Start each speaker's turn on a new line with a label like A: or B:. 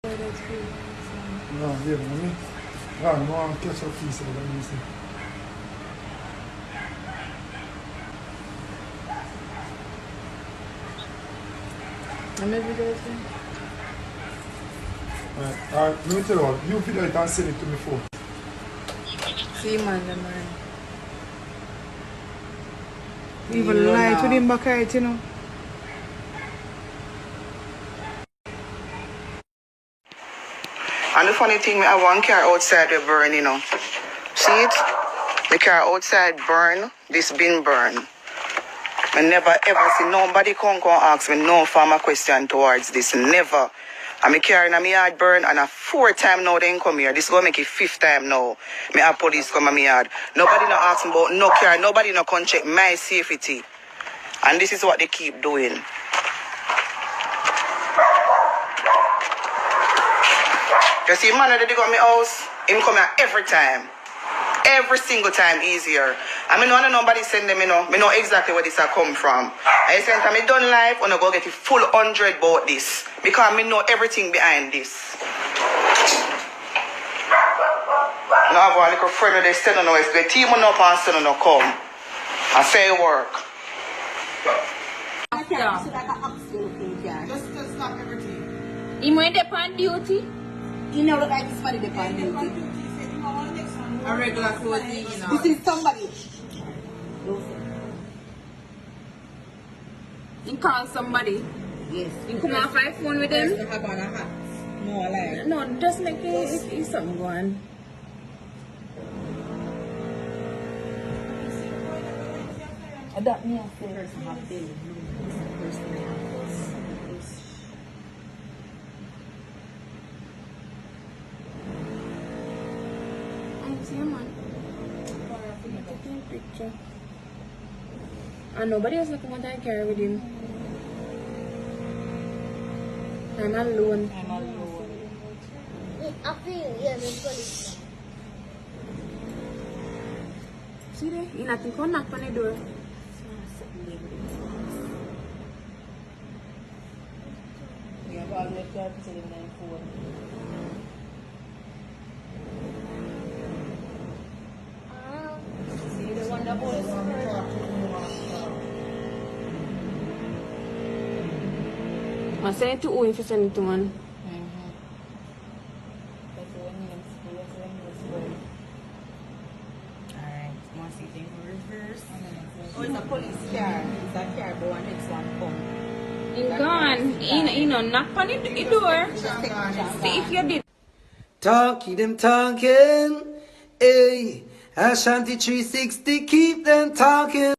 A: No, yeah, me. No, I want to catch a piece of it. Alright, let me tell you what, you video it and send it to me phone.
B: See man, the man.
C: Even lie to them back right, you know.
D: And the funny thing, I have one car outside we burn, you know. See it? The car outside burn, this bin burn. I never ever see nobody come ask me no farmer question towards this. Never. And my car in my yard burn and a 4th time now they come here. This is going to make it 5th time now. Me have police come in my yard. Nobody no ask me about no car. Nobody no come check my safety. And this is what they keep doing. You see, man, that they go to my house, him come here every time. Every single time easier. I mean, nobody send them, you know. I know exactly where this has come from. I sent them, I done live, and I go get a full 100 about this. Because I know everything behind this. Now I have a little friend they still don't know it's the team up and still don't come. I say work.
B: Just to stop everything.
E: He went up on duty.
B: You know, look like this for the department. A regular clothes, you know. This is somebody.
E: You call somebody.
B: Yes.
E: You come off my phone with them.
B: No, I like.
E: No, just make it if something going.
B: That me a person have bill.
E: See man. Taking a picture. And nobody else come out and carry with him. I'm alone.
F: After you, yeah, the police.
E: See there? You not think knock on the door.
B: Yeah, but I'll let you have to say them on phone.
E: I send it to who if you send it to man?
B: Alright, want to see things reverse? Oh, it's a police car. It's a car, but one next one come.
E: He gone. He no knock on the door. See if you did.
G: Talkie them talking, hey, Ashanti 360, keep them talking.